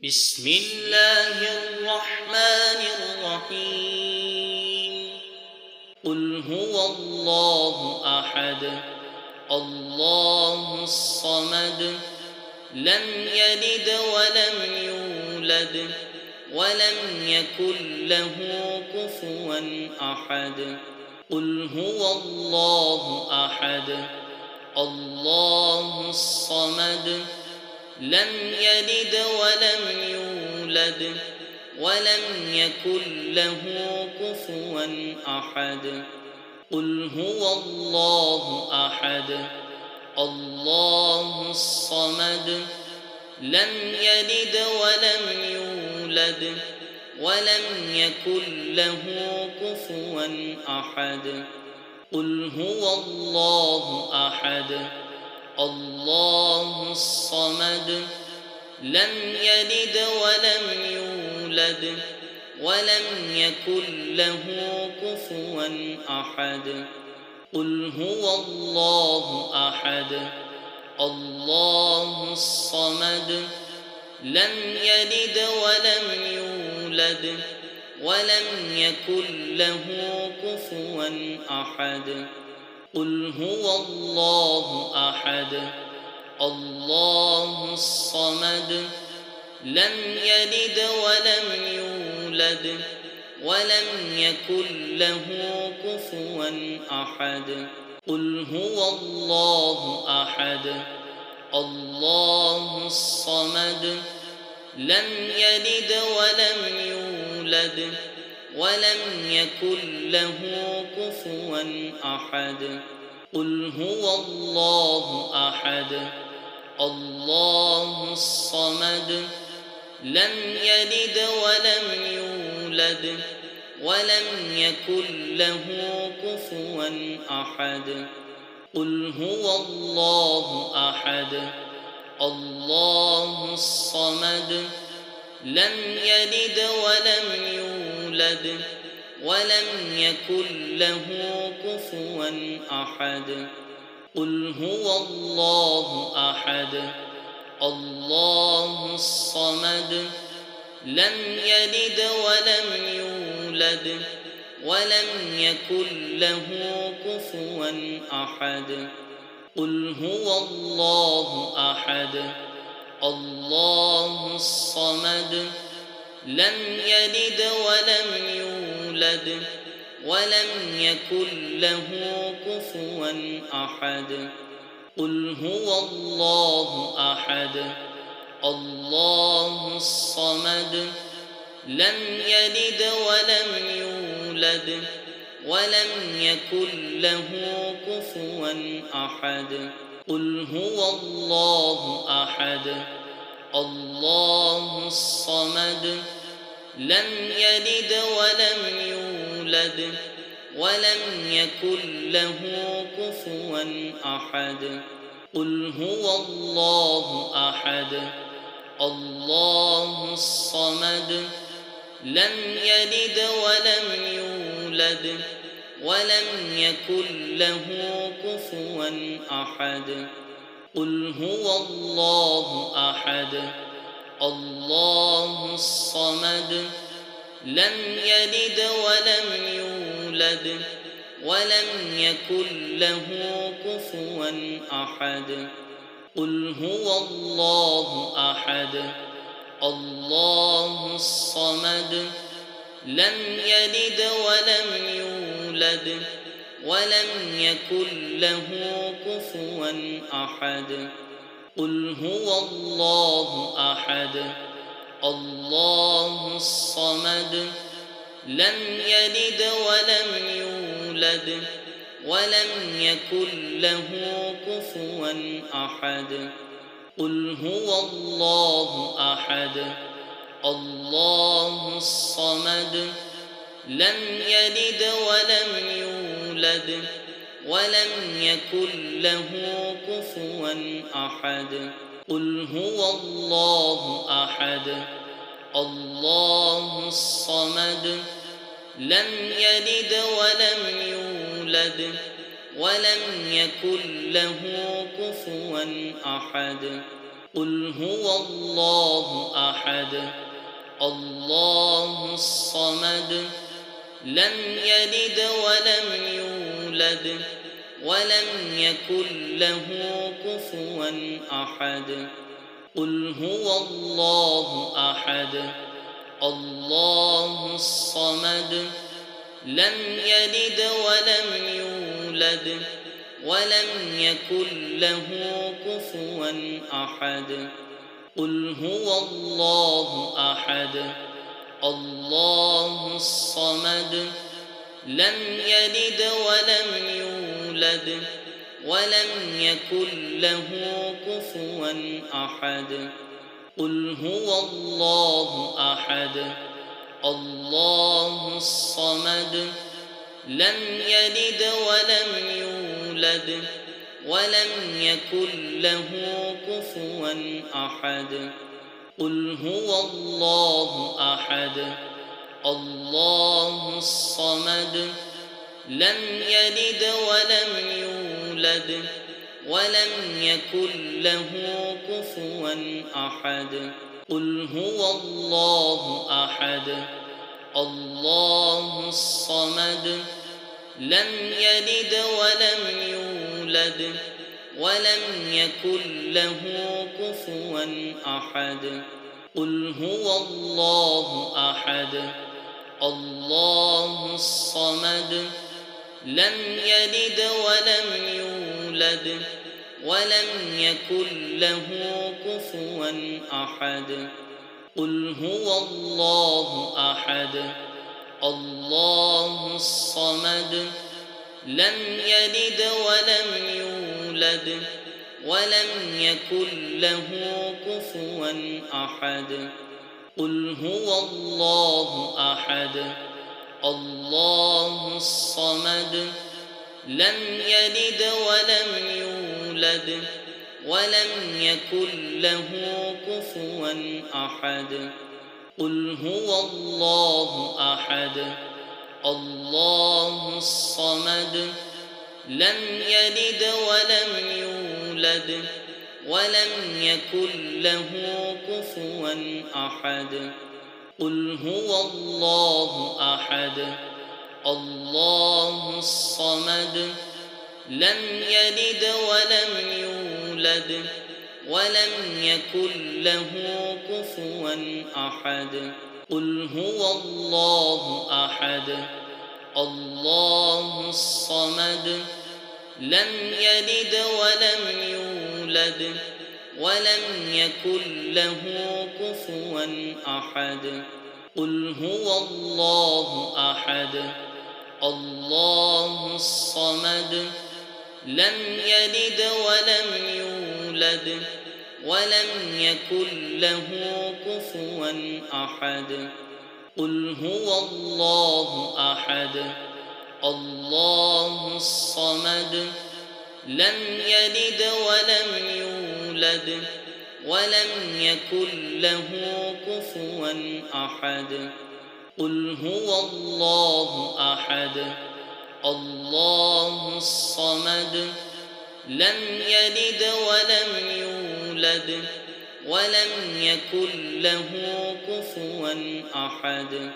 بسم الله الرحمن الرحيم قل هو الله أحد الله الصمد لم يلد ولم يولد ولم يكن له كفوا أحد قل هو الله أحد الله الصمد لم يلد ولم يولد ولم يكن له كفوا أحد قل هو الله أحد الله الصمد لم يلد ولم يولد ولم يكن له كفوا أحد قل هو الله أحد الله الصمد لم يلد ولم يولد ولم يكن له كفوا أحد قل هو الله أحد الله الصمد لم يلد ولم يولد ولم يكن له كفوا أحد قل هو الله أحد الله الصمد لم يلد ولم يولد ولم يكن له كفوا أحد قل هو الله أحد الله الصمد لم يلد ولم يولد ولم يكن له كفوا أحد قل هو الله أحد الله الصمد لم يلد ولم يولد ولم يكن له كفوا أحد قل هو الله أحد الله الصمد لم يلد ولم يولد ولم يكن له كفوا أحد قل هو الله أحد الله الصمد لم يلد ولم يولد ولم يكن له كفوا أحد قل هو الله أحد الله الصمد لم يلد ولم يولد ولم يكن له كفوا أحد قل هو الله أحد الله الصمد لم يلد ولم يولد ولم يكن له كفوا أحد قل هو الله أحد الله الصمد لم يلد ولم يولد ولم يكن له كفوا أحد قل هو الله أحد الله الصمد لم يلد ولم يولد ولم يكن له كفوا أحد قل هو الله أحد الله الصمد لم يلد ولم يولد ولم يكن له كفوا أحد قل هو الله أحد الله الصمد لم يلد ولم يولد ولم يكن له كفوا أحد قل هو الله أحد الله الصمد لم يلد ولم يولد ولم يكن له كفوا أحد قل هو الله أحد الله الصمد لم يلد ولم يولد ولم يكن له كفوا أحد قل هو الله أحد الله الصمد لم يلد ولم يولد ولم يكن له كفوا أحد قل هو الله أحد الله الصمد لم يلد ولم يولد ولم يكن له كفوا أحد قل هو الله أحد الله الصمد لم يلد ولم يولد ولم يكن له كفوا أحد قل هو الله أحد الله الصمد لم يلد ولم يولد ولم يكن له كفوا أحد قل هو الله أحد الله الصمد لم يلد ولم يولد ولم يكن له كفوا أحد قل هو الله أحد الله الصمد لم يلد ولم يولد ولم يكن له كفوا أحد قل هو الله أحد الله الصمد لم يلد ولم يولد ولم يكن له كفوا أحد قل هو الله أحد الله الصمد لم يلد ولم يولد ولم يكن له كفوا أحد قل هو الله أحد الله الصمد لم يلد ولم يولد ولم يكن له كفوا أحد قل هو الله أحد الله الصمد لم يلد ولم يولد ولم يكن له كفوا أحد قل هو الله أحد الله الصمد لم يلد ولم يولد ولم يكن له كفوا أحد قل هو الله أحد الله الصمد لم يلد ولم يولد ولم يكن له كفوا أحد قل هو الله أحد الله الصمد لم يلد ولم يولد ولم يكن له كفوا أحد قل هو الله أحد الله الصمد لم يلد ولم يولد ولم يكن له كفوا أحد قل هو الله أحد الله الصمد لم يلد ولم يولد ولم يكن له كفوا أحد قل هو الله أحد الله الصمد لم يلد ولم يولد ولم يكن له كفوا أحد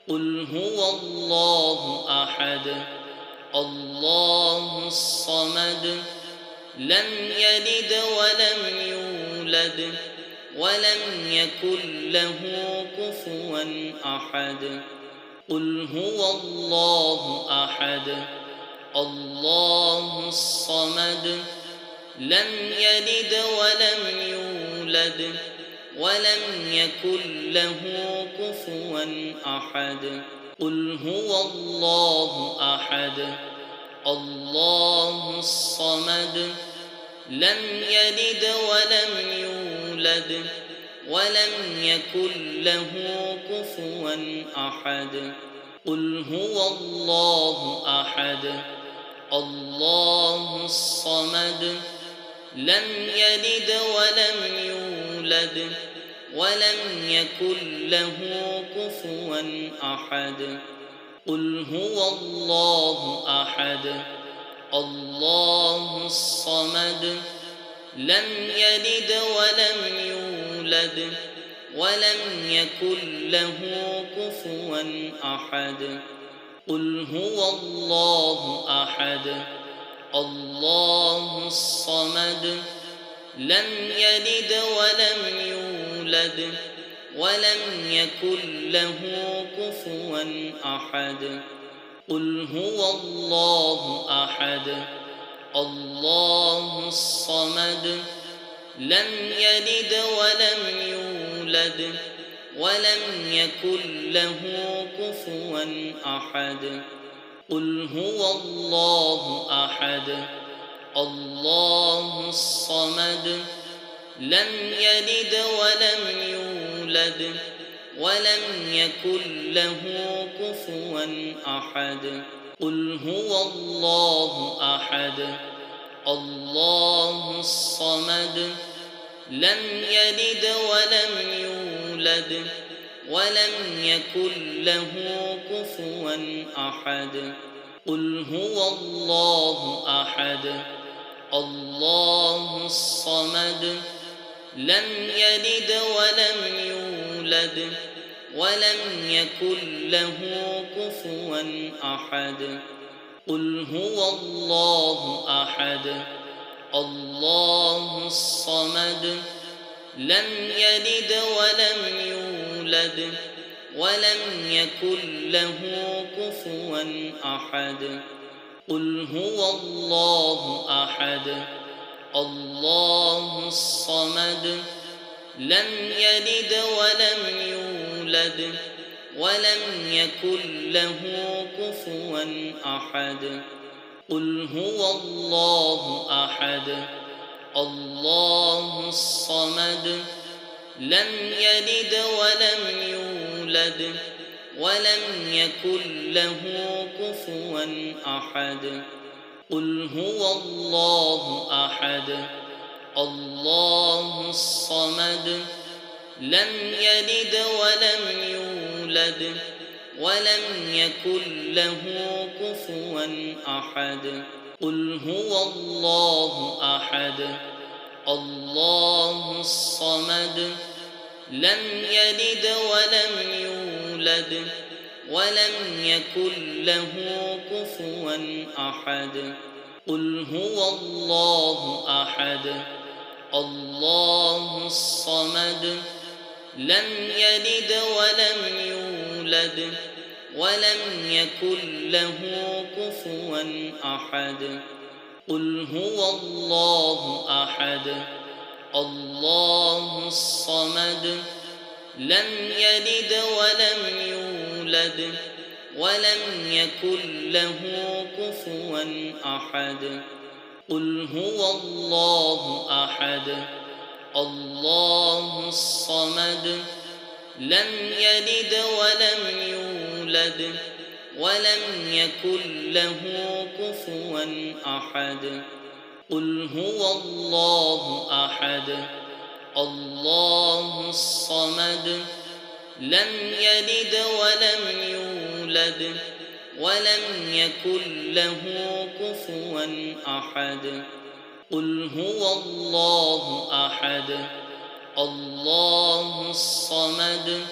قل هو الله أحد الله الصمد لم يلد ولم يولد ولم يكن له كفوا أحد قل هو الله أحد الله الصمد لم يلد ولم يولد ولم يكن له كفوا أحد قل هو الله أحد الله الصمد لم يلد ولم يولد ولم يكن له كفوا أحد قل هو الله أحد الله الصمد لم يلد ولم يولد ولم يكن له كفوا أحد قل هو الله أحد الله الصمد لم يلد ولم يولد ولم يكن له كفوا أحد قل هو الله أحد الله الصمد لم يلد ولم يولد ولم يكن له كفوا أحد قل هو الله أحد الله الصمد لم يلد ولم يولد ولم يكن له كفوا أحد قل هو الله أحد الله الصمد لم يلد ولم يولد ولم يكن له كفوا أحد قل هو الله أحد الله الصمد لم يلد ولم يولد ولم يكن له كفوا أحد قل هو الله أحد الله الصمد لم يلد ولم يولد ولم يكن له كفوا أحد قل هو الله أحد الله الصمد لم يلد ولم يولد ولم يكن له كفوا أحد قل هو الله أحد الله الصمد لم يلد ولم يولد ولم يكن له كفوا أحد قل هو الله أحد الله الصمد لم يلد ولم يولد ولم يكن له كفوا أحد قل هو الله أحد الله الصمد لم يلد ولم يولد ولم يكن له كفوا أحد قل هو الله أحد الله الصمد لم يلد ولم يولد ولم يكن له كفوا أحد قل هو الله أحد الله الصمد لم يلد ولم يولد ولم يكن له كفوا أحد قل هو الله أحد الله الصمد لم يلد ولم يولد ولم يكن له كفوا أحد قل هو الله أحد الله الصمد لم يلد ولم يولد ولم يكن له كفوا أحد قل هو الله أحد الله الصمد لم يلد ولم يولد ولم يكن له كفوا أحد قل هو الله أحد الله الصمد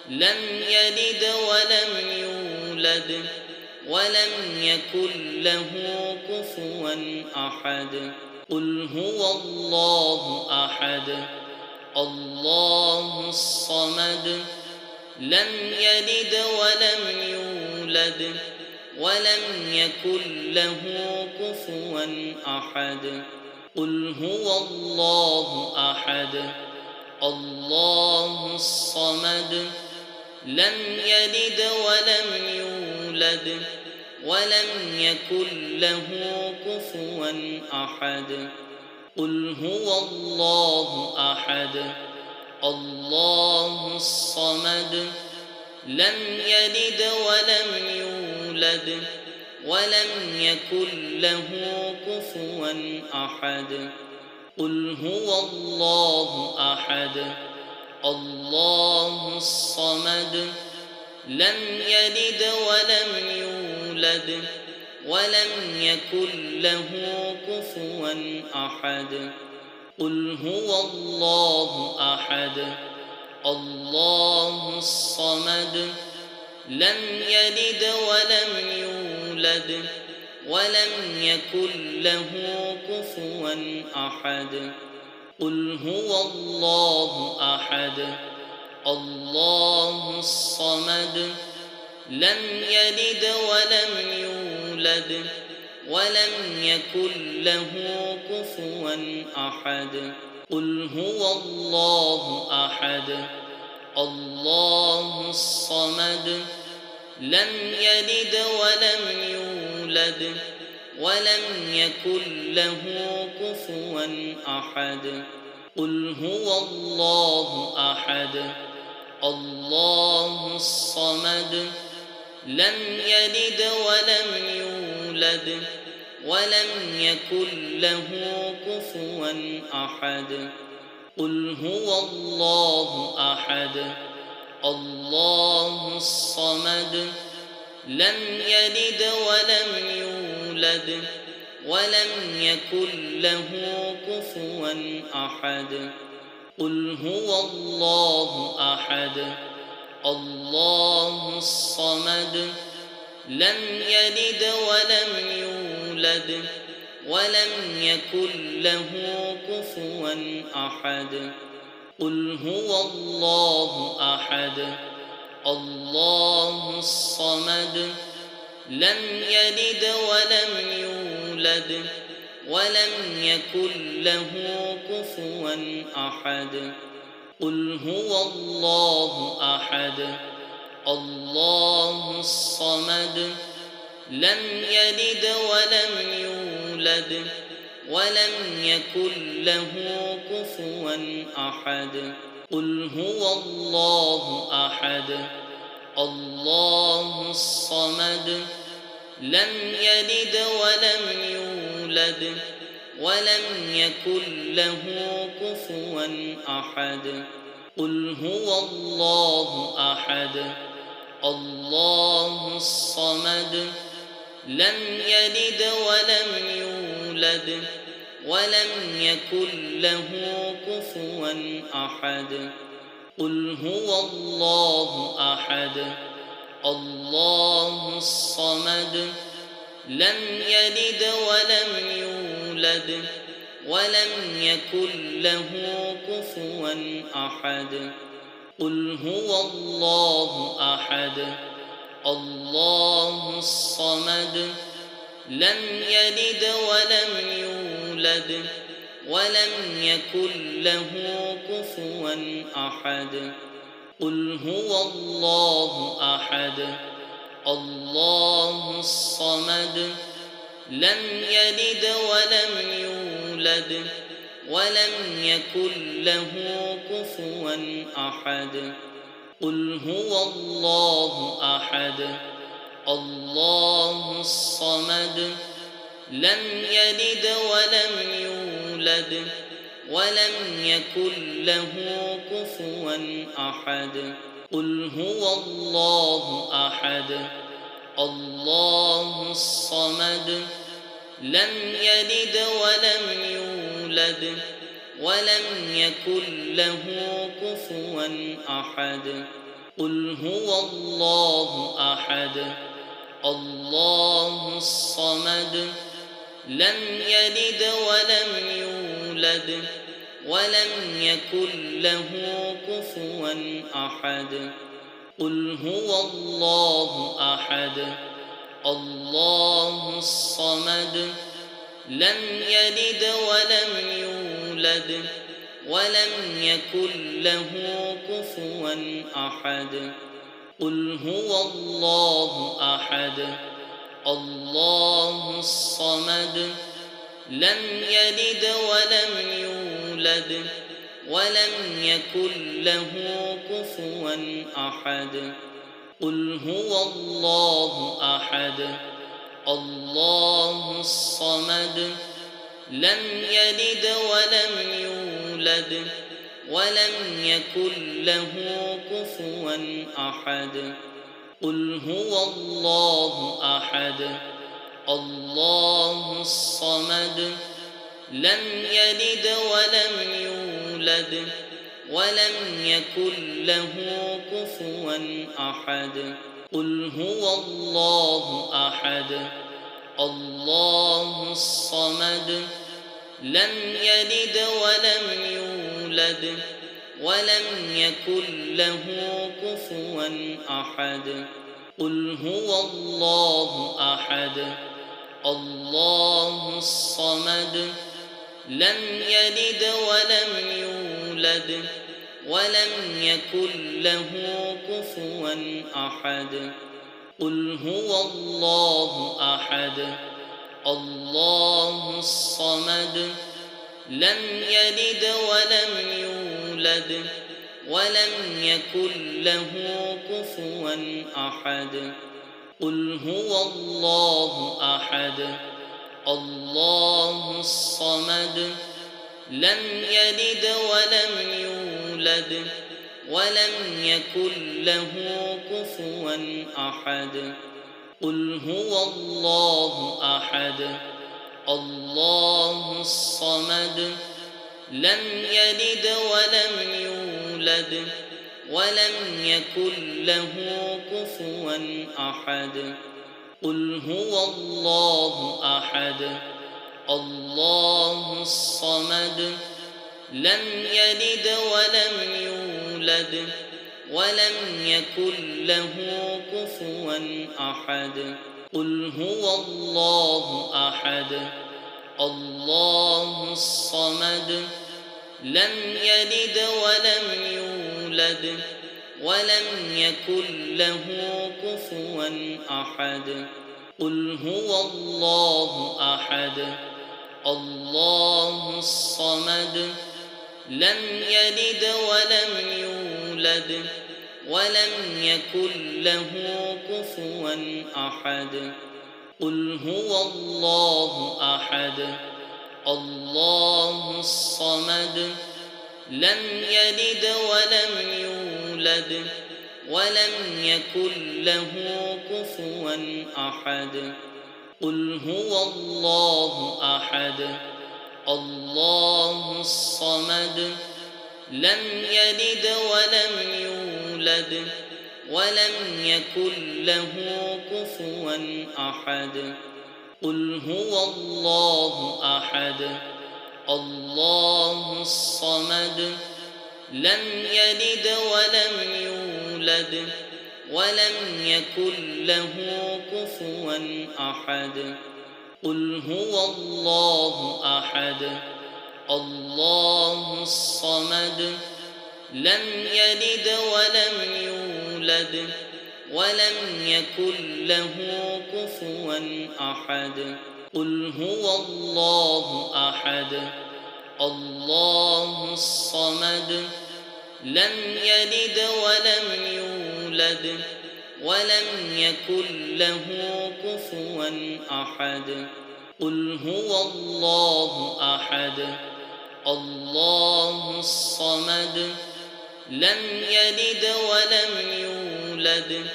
لم يلد ولم يولد ولم يكن له كفوا أحد قل هو الله أحد الله الصمد لم يلد ولم يولد ولم يكن له كفوا أحد قل هو الله أحد الله الصمد لم يلد ولم يولد ولم يكن له كفوا أحد قل هو الله أحد الله الصمد لم يلد ولم يولد ولم يكن له كفوا أحد قل هو الله أحد الله الصمد لم يلد ولم يولد ولم يكن له كفوا أحد قل هو الله أحد الله الصمد لم يلد ولم يولد ولم يكن له كفوا أحد قل هو الله أحد الله الصمد لم يلد ولم يولد ولم يكن له كفوا أحد قل هو الله أحد الله الصمد لم يلد ولم يولد ولم يكن له كفوا أحد قل هو الله أحد الله الصمد لم يلد ولم يولد ولم يكن له كفوا أحد قل هو الله أحد الله الصمد لم يلد ولم يولد ولم يكن له كفوا أحد قل هو الله أحد الله الصمد لم يلد ولم يولد ولم يكن له كفوا أحد قل هو الله أحد الله الصمد لم يلد ولم يولد ولم يكن له كفوا أحد قل هو الله أحد الله الصمد لم يلد ولم يولد ولم يكن له كفوا أحد قل هو الله أحد الله الصمد لم يلد ولم يولد ولم يكن له كفوا أحد قل هو الله أحد الله الصمد لم يلد ولم يولد ولم يكن له كفوا أحد قل هو الله أحد الله الصمد لم يلد ولم يولد ولم يكن له كفوا أحد قل هو الله أحد الله الصمد لم يلد ولم يولد ولم يكن له كفوا أحد قل هو الله أحد الله الصمد لم يلد ولم يولد ولم يكن له كفوا أحد قل هو الله أحد الله الصمد لم يلد ولم يولد ولم يكن له كفوا أحد قل هو الله أحد الله الصمد لم يلد ولم يولد ولم يكن له كفوا أحد قل هو الله أحد الله الصمد لم يلد ولم يولد ولم يكن له كفوا أحد قل هو الله أحد الله الصمد لم يلد ولم يولد ولم يكن له كفوا أحد قل هو الله أحد الله الصمد لم يلد ولم يولد ولم يكن له كفوا أحد قل هو الله أحد الله الصمد لم يلد ولم يولد ولم يكن له كفوا أحد قل هو الله أحد الله الصمد لم يلد ولم يولد ولم يكن له كفوا أحد قل هو الله أحد الله الصمد لم يلد ولم يولد ولم يكن له كفوا أحد قل هو الله أحد الله الصمد لم يلد ولم يولد ولم يكن له كفوا أحد قل هو الله أحد الله الصمد لم يلد ولم يولد ولم يكن له كفوا أحد قل هو الله أحد الله الصمد لم يلد ولم يولد ولم يكن له كفوا أحد قل هو الله أحد الله الصمد لم يلد ولم يولد ولم يكن له كفوا أحد قل هو الله أحد الله الصمد لم يلد ولم يولد ولم يكن له كفوا أحد قل هو الله أحد الله الصمد لم يلد ولم يولد ولم يكن له كفوا أحد قل هو الله أحد الله الصمد لم يلد ولم يولد ولم يكن له كفوا أحد قل هو الله أحد الله الصمد لم يلد ولم يولد ولم يكن له كفوا أحد قل هو الله أحد الله الصمد لم يلد ولم يولد ولم يكن له كفوا أحد قل هو الله أحد الله الصمد لم يلد ولم يولد ولم يكن له كفوا أحد قل هو الله أحد الله الصمد لم يلد ولم يولد ولم يكن له كفوا أحد قل هو الله أحد الله الصمد لم يلد ولم يولد ولم يكن له كفوا أحد قل هو الله أحد الله الصمد لم يلد ولم يولد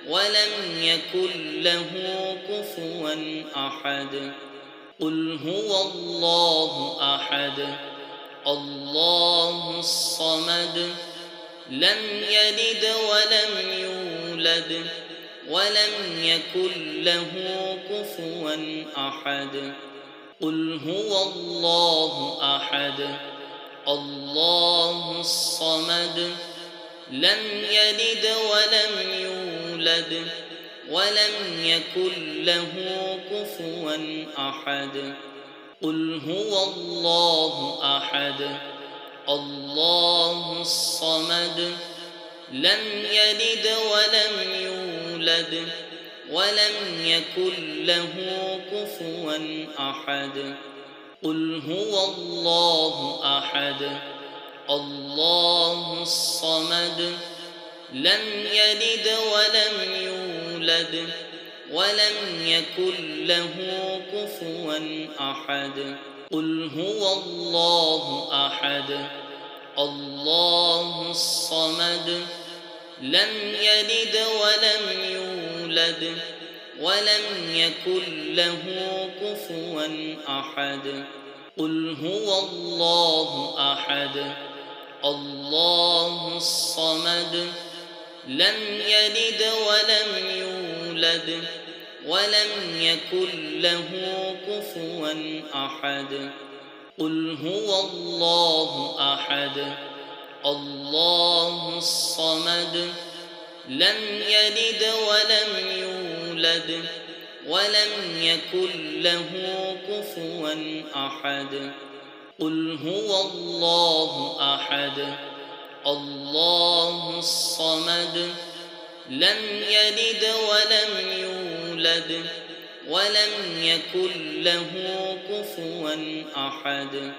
ولم يكن له كفوا أحد قل هو الله أحد الله الصمد لم يلد ولم يولد ولم يكن له كفوا أحد قل هو الله أحد الله الصمد لم يلد ولم يولد ولم يكن له كفوا أحد قل هو الله أحد الله الصمد لم يلد ولم يولد ولم يكن له كفوا أحد قل هو الله أحد الله الصمد لم يلد ولم يولد ولم يكن له كفوا أحد قل هو الله أحد الله الصمد لم يلد ولم يولد ولم يكن له كفوا أحد قل هو الله أحد الله الصمد لم يلد ولم يولد ولم يكن له كفوا أحد قل هو الله أحد الله الصمد لم يلد ولم يولد ولم يكن له كفوا أحد قل هو الله أحد الله الصمد لم يلد ولم يولد ولم يكن له كفوا أحد